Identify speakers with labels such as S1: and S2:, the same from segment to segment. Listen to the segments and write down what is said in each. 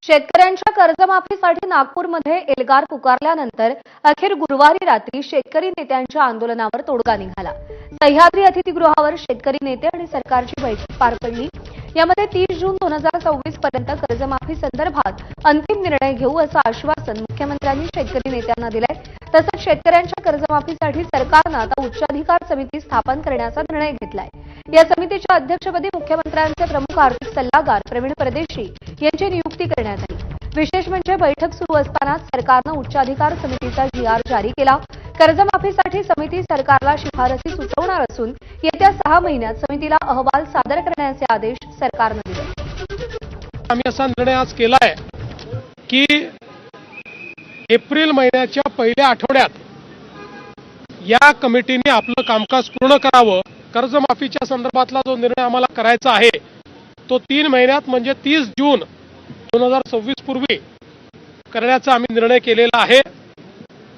S1: शेतकऱ्यांच्या कर्जमाफीसाठी नागपूरमध्ये एल्गार पुकारल्यानंतर अखेर गुरुवारी रात्री शेतकरी नेत्यांच्या आंदोलनावर तोडगा निघाला। सह्याद्री अतिथीगृहावर शेतकरी नेते आणि सरकारची बैठक पार पडली। यामध्ये 30 जून 2024 पर्यंत कर्जमाफी संदर्भात अंतिम निर्णय घेऊ असं आश्वासन मुख्यमंत्र्यांनी शेतकरी नेत्यांना दिलंय। तसंच शेतकऱ्यांच्या कर्जमाफीसाठी सरकारनं आता उच्चाधिकार समिती स्थापन करण्याचा निर्णय घेतलाय। या समितीच्या अध्यक्षपदी मुख्यमंत्र्यांचे प्रमुख आर्थिक सल्लागार प्रवीण परदेशी यांची नियुक्ती करण्यात आली। विशेष म्हणजे बैठक सुरू असतानाच सरकारनं उच्चाधिकार समितीचा जीआर जारी केला। कर्जमाफीसाठी समिती सरकारला शिफारसी सुचवणार असून येत्या 6 महिन्यात समितीला अहवाल सादर करण्याचे आदेश सरकारनं दिले।
S2: आम्ही असा निर्णय आज केला आहे की एप्रिल महिन्याच्या पहिल्या आठवड्यात या कमिटीने आपलं कामकाज पूर्ण करावं। कर्जमाफीच्या संदर्भातला जो निर्णय आम्हाला करायचा आहे तो 3 महिन्यात म्हणजे 30 जून 2026 पूर्वी करण्याचा आम्ही निर्णय केलेला आहे।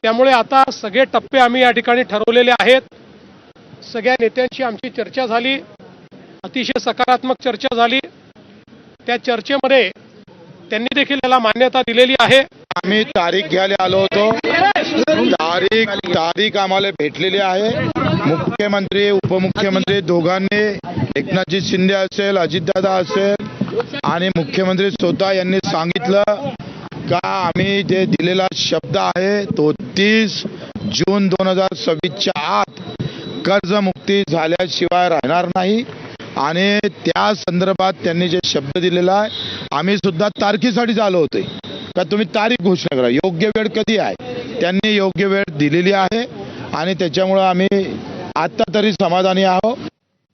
S2: त्यामुळे आता सगळे टप्पे आम्ही या ठिकाणी ठरवलेले आहेत। सगळ्या नेत्यांशी आमची चर्चा झाली, अतिशय सकारात्मक चर्चा झाली। त्या चर्चेमध्ये त्यांनी देखील याला मान्यता दिलेली आहे।
S3: आम्ही तारीख घ्यायला आलो होतो, तारीख आम्हाला भेटलेली आहे। मुख्यमंत्री उपमुख्यमंत्री दोघांनी, एकनाथजी शिंदे असेल, अजितदादा असेल आणि मुख्यमंत्री स्वतः यांनी सांगितलं का आम्ही जे दिलेला शब्द आहे तो 30 जून 2026च्या आत कर्जमुक्ती झाल्याशिवाय राहणार नाही। आणि त्या संदर्भात त्यांनी जे शब्द दिलेला आहे आम्ही सुद्धा तारखेसाठी आलो होते का तुम्ही तारीख घोषणा करा, योग्य वेळ कधी आहे त्यांनी योग्य वेळ दिलेली आहे आणि त्याच्यामुळे आम्ही आता तरी समाधानी आहोत।